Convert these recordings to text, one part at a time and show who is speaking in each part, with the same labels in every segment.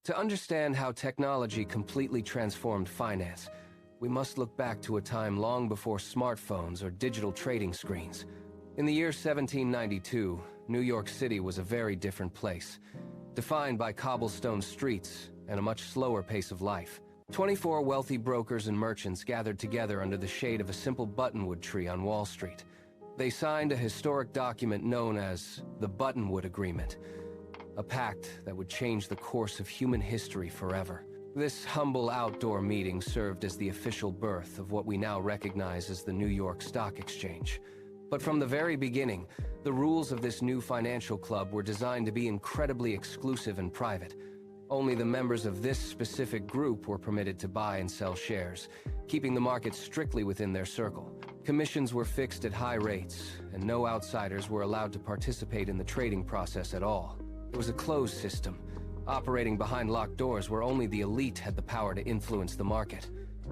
Speaker 1: To understand how technology completely transformed finance, we must look back to a time long before smartphones or digital trading screens. In the year 1792, New York City was a very different place, defined by cobblestone streets and a much slower pace of life. 24 wealthy brokers and merchants gathered together under the shade of a simple buttonwood tree on Wall Street. They signed a historic document known as the Buttonwood Agreement, a pact that would change the course of human history forever. This humble outdoor meeting served as the official birth of what we now recognize as the New York Stock Exchange. But from the very beginning, the rules of this new financial club were designed to be incredibly exclusive and private. Only the members of this specific group were permitted to buy and sell shares, keeping the market strictly within their circle. Commissions were fixed at high rates, and no outsiders were allowed to participate in the trading process at all. It was a closed system, operating behind locked doors where only the elite had the power to influence the market.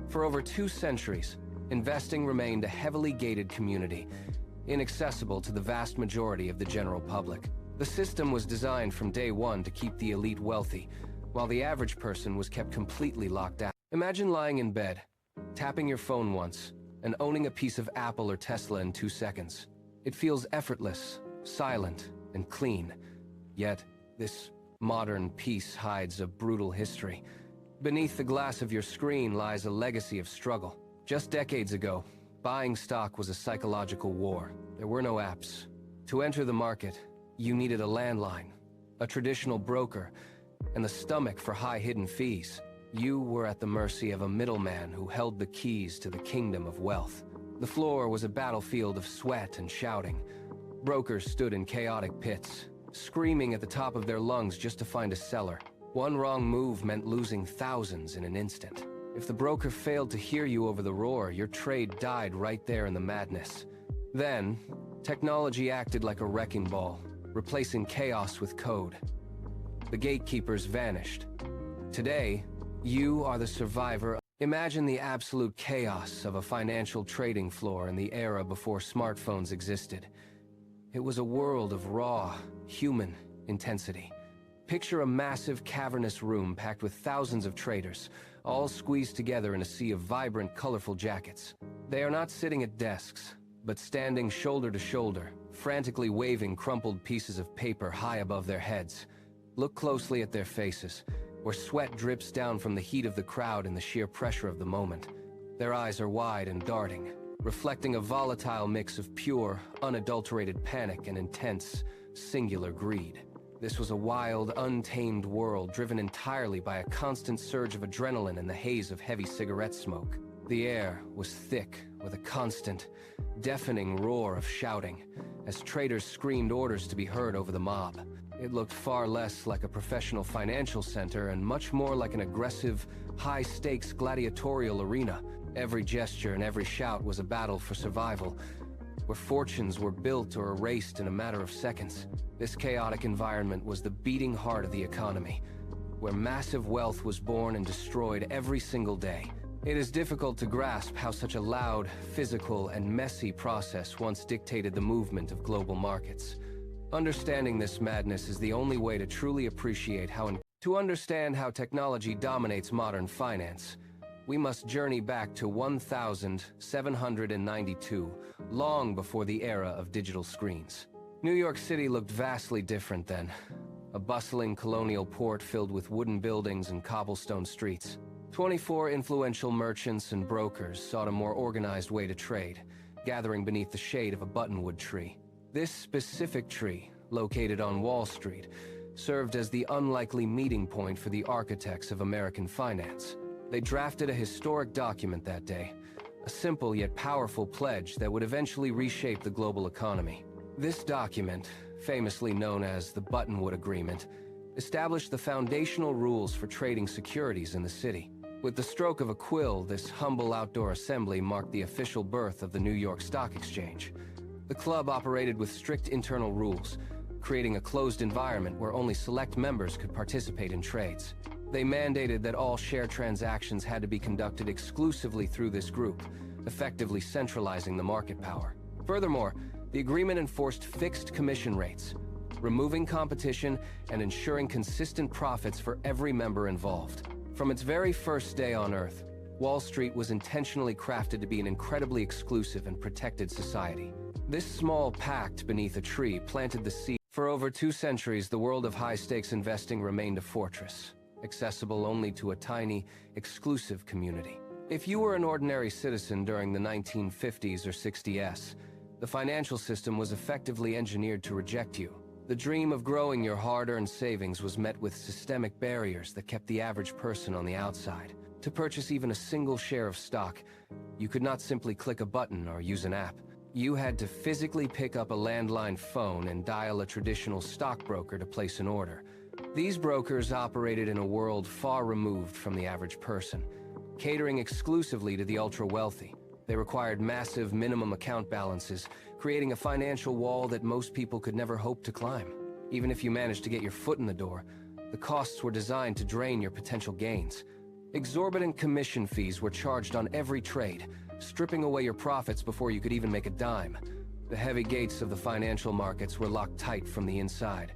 Speaker 1: For over 2 centuries, investing remained a heavily gated community, inaccessible to the vast majority of the general public. The system was designed from day one to keep the elite wealthy, while the average person was kept completely locked out. Imagine lying in bed, tapping your phone once, and owning a piece of Apple or Tesla in 2 seconds. It feels effortless, silent, and clean. Yet, this modern peace hides a brutal history. Beneath the glass of your screen lies a legacy of struggle. Just decades ago, buying stock was a psychological war. There were no apps. To enter the market, you needed a landline, a traditional broker, and the stomach for high hidden fees. You were at the mercy of a middleman who held the keys to the kingdom of wealth. The floor was a battlefield of sweat and shouting. Brokers stood in chaotic pits, screaming at the top of their lungs just to find a seller. One wrong move meant losing thousands in an instant. If the broker failed to hear you over the roar, your trade died right there in the madness. Then, technology acted like a wrecking ball, replacing chaos with code. The gatekeepers vanished. Today, you are the survivor. Imagine the absolute chaos of a financial trading floor in the era before smartphones existed. It was a world of raw, human intensity. Picture a massive, cavernous room packed with thousands of traders, all squeezed together in a sea of vibrant, colorful jackets. They are not sitting at desks, but standing shoulder to shoulder, frantically waving crumpled pieces of paper high above their heads. Look closely at their faces, where sweat drips down from the heat of the crowd and the sheer pressure of the moment. Their eyes are wide and darting, reflecting a volatile mix of pure, unadulterated panic and intense, singular greed. This was a wild, untamed world driven entirely by a constant surge of adrenaline and the haze of heavy cigarette smoke. The air was thick with a constant, deafening roar of shouting as traders screamed orders to be heard over the mob. It looked far less like a professional financial center and much more like an aggressive, high-stakes gladiatorial arena. Every gesture and every shout was a battle for survival, where fortunes were built or erased in a matter of seconds. This chaotic environment was the beating heart of the economy, where massive wealth was born and destroyed every single day. It is difficult to grasp how such a loud, physical, and messy process once dictated the movement of global markets. Understanding this madness is the only way to truly appreciate to understand how technology dominates modern finance, we must journey back to 1792, long before the era of digital screens. New York City looked vastly different then, a bustling colonial port filled with wooden buildings and cobblestone streets. 24 influential merchants and brokers sought a more organized way to trade, gathering beneath the shade of a buttonwood tree. This specific tree, located on Wall Street, served as the unlikely meeting point for the architects of American finance. They drafted a historic document that day, a simple yet powerful pledge that would eventually reshape the global economy. This document, famously known as the Buttonwood Agreement, established the foundational rules for trading securities in the city. With the stroke of a quill, this humble outdoor assembly marked the official birth of the New York Stock Exchange. The club operated with strict internal rules, creating a closed environment where only select members could participate in trades. They mandated that all share transactions had to be conducted exclusively through this group, effectively centralizing the market power. Furthermore, the agreement enforced fixed commission rates, removing competition and ensuring consistent profits for every member involved. From its very first day on Earth, Wall Street was intentionally crafted to be an incredibly exclusive and protected society. This small pact beneath a tree planted the seed. For over 2 centuries, the world of high-stakes investing remained a fortress, accessible only to a tiny, exclusive community. If you were an ordinary citizen during the 1950s or 60s, the financial system was effectively engineered to reject you. The dream of growing your hard-earned savings was met with systemic barriers that kept the average person on the outside. To purchase even a single share of stock, you could not simply click a button or use an app. You had to physically pick up a landline phone and dial a traditional stockbroker to place an order. These brokers operated in a world far removed from the average person, catering exclusively to the ultra-wealthy. They required massive minimum account balances, creating a financial wall that most people could never hope to climb. Even if you managed to get your foot in the door, the costs were designed to drain your potential gains. Exorbitant commission fees were charged on every trade, stripping away your profits before you could even make a dime. The heavy gates of the financial markets were locked tight from the inside,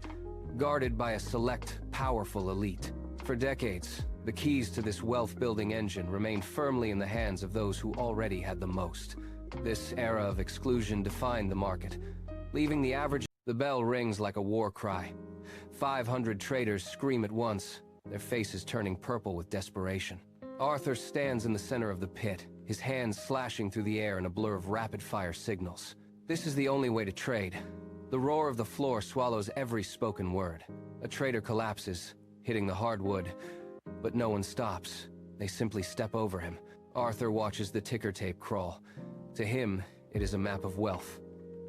Speaker 1: guarded by a select, powerful elite. For decades, the keys to this wealth-building engine remained firmly in the hands of those who already had the most. This era of exclusion defined the market, leaving the average. The bell rings like a war cry. 500 traders scream at once, their faces turning purple with desperation. Arthur stands in the center of the pit, his hands slashing through the air in a blur of rapid-fire signals. This is the only way to trade. The roar of the floor swallows every spoken word. A trader collapses, hitting the hardwood, but no one stops. They simply step over him. Arthur watches the ticker tape crawl. To him, it is a map of wealth.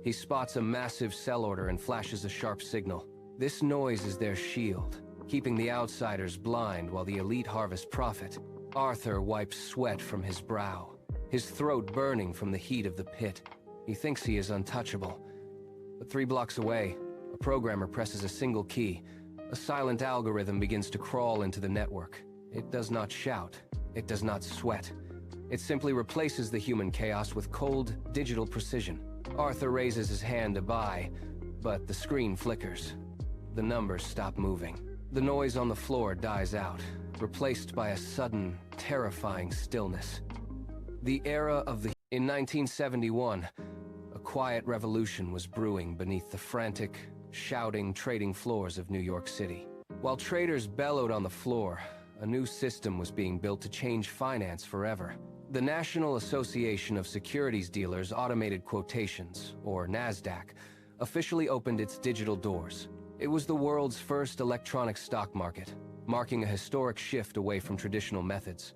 Speaker 1: He spots a massive sell order and flashes a sharp signal. This noise is their shield, keeping the outsiders blind while the elite harvest profit. Arthur wipes sweat from his brow, his throat burning from the heat of the pit. He thinks he is untouchable. But 3 blocks away, a programmer presses a single key. A silent algorithm begins to crawl into the network. It does not shout. It does not sweat. It simply replaces the human chaos with cold, digital precision. Arthur raises his hand to buy, but the screen flickers. The numbers stop moving. The noise on the floor dies out, replaced by a sudden, terrifying stillness. The era of the... In 1971, a quiet revolution was brewing beneath the frantic, shouting trading floors of New York City. While traders bellowed on the floor, a new system was being built to change finance forever. The National Association of Securities Dealers Automated Quotations, or NASDAQ, officially opened its digital doors. It was the world's first electronic stock market, marking a historic shift away from traditional methods.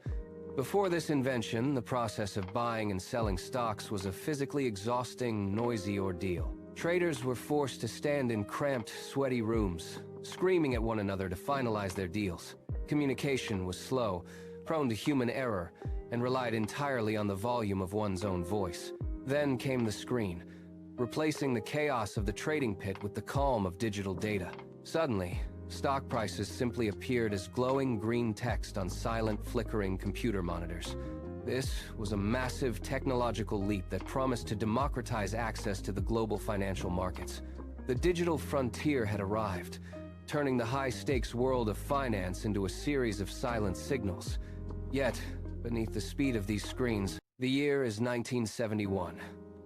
Speaker 1: Before this invention, the process of buying and selling stocks was a physically exhausting, noisy ordeal. Traders were forced to stand in cramped, sweaty rooms, screaming at one another to finalize their deals. Communication was slow, prone to human error, and relied entirely on the volume of one's own voice. Then came the screen, replacing the chaos of the trading pit with the calm of digital data. Suddenly, stock prices simply appeared as glowing green text on silent, flickering computer monitors. This was a massive technological leap that promised to democratize access to the global financial markets. The digital frontier had arrived, turning the high-stakes world of finance into a series of silent signals. Yet, beneath the speed of these screens, the year is 1971.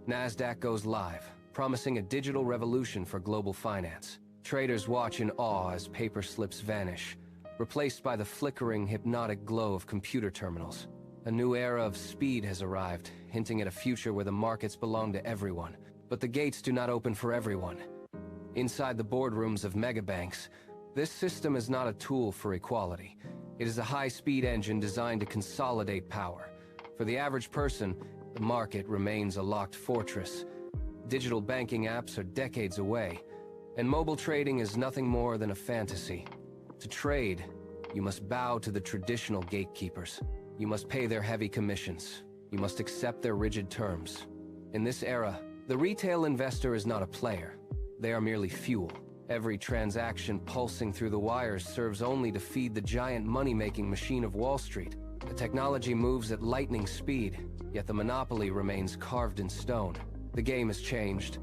Speaker 1: NASDAQ goes live, promising a digital revolution for global finance. Traders watch in awe as paper slips vanish, replaced by the flickering, hypnotic glow of computer terminals. A new era of speed has arrived, hinting at a future where the markets belong to everyone. But the gates do not open for everyone. Inside the boardrooms of megabanks, this system is not a tool for equality. It is a high-speed engine designed to consolidate power. For the average person, the market remains a locked fortress. Digital banking apps are decades away, and mobile trading is nothing more than a fantasy. To trade, you must bow to the traditional gatekeepers. You must pay their heavy commissions. You must accept their rigid terms. In this era, the retail investor is not a player. They are merely fuel. Every transaction pulsing through the wires serves only to feed the giant money-making machine of Wall Street. The technology moves at lightning speed, yet the monopoly remains carved in stone. The game has changed.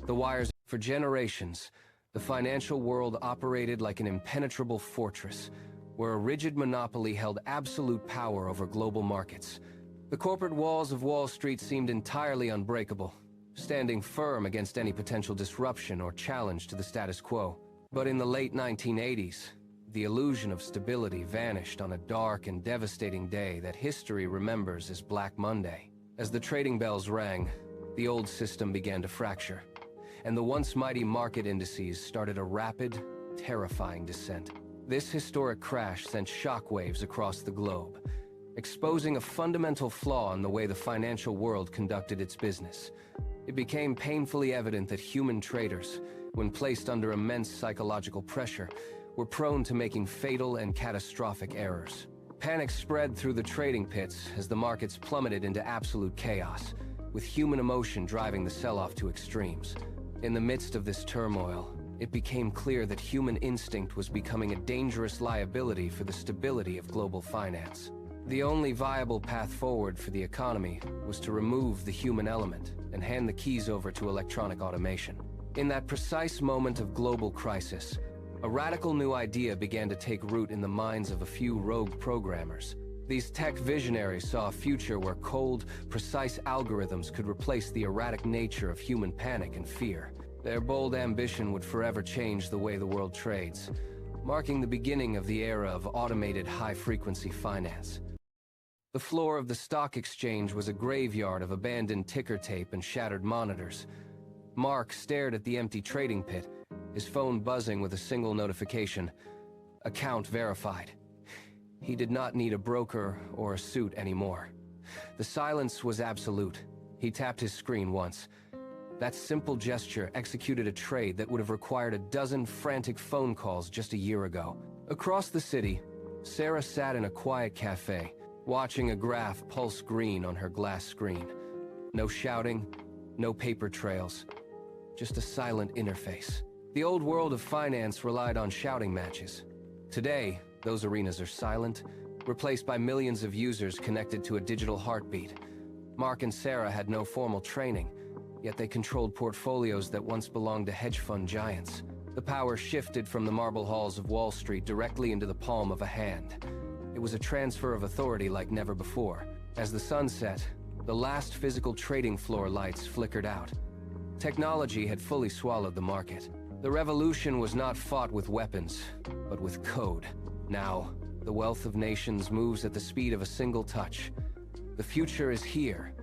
Speaker 1: The wires... For generations, The financial world operated like an impenetrable fortress, where a rigid monopoly held absolute power over global markets. The corporate walls of Wall Street seemed entirely unbreakable, standing firm against any potential disruption or challenge to the status quo. But in the late 1980s, the illusion of stability vanished on a dark and devastating day that history remembers as Black Monday. As the trading bells rang, the old system began to fracture, and the once mighty market indices started a rapid, terrifying descent. This historic crash sent shockwaves across the globe, exposing a fundamental flaw in the way the financial world conducted its business. It became painfully evident that human traders, when placed under immense psychological pressure, were prone to making fatal and catastrophic errors. Panic spread through the trading pits as the markets plummeted into absolute chaos, with human emotion driving the sell-off to extremes. In the midst of this turmoil, it became clear that human instinct was becoming a dangerous liability for the stability of global finance. The only viable path forward for the economy was to remove the human element and hand the keys over to electronic automation. In that precise moment of global crisis, a radical new idea began to take root in the minds of a few rogue programmers. These tech visionaries saw a future where cold, precise algorithms could replace the erratic nature of human panic and fear. Their bold ambition would forever change the way the world trades, marking the beginning of the era of automated high-frequency finance. The floor of the stock exchange was a graveyard of abandoned ticker tape and shattered monitors. Mark stared at the empty trading pit, his phone buzzing with a single notification: account verified. He did not need a broker or a suit anymore. The silence was absolute. He tapped his screen once. That simple gesture executed a trade that would have required a dozen frantic phone calls just a year ago. Across the city, Sarah sat in a quiet cafe, watching a graph pulse green on her glass screen. No shouting, no paper trails, just a silent interface. The old world of finance relied on shouting matches. Today, those arenas are silent, replaced by millions of users connected to a digital heartbeat. Mark and Sarah had no formal training, yet they controlled portfolios that once belonged to hedge fund giants. The power shifted from the marble halls of Wall Street directly into the palm of a hand. It was a transfer of authority like never before. As the sun set, the last physical trading floor lights flickered out. Technology had fully swallowed the market. The revolution was not fought with weapons, but with code. Now, the wealth of nations moves at the speed of a single touch. The future is here,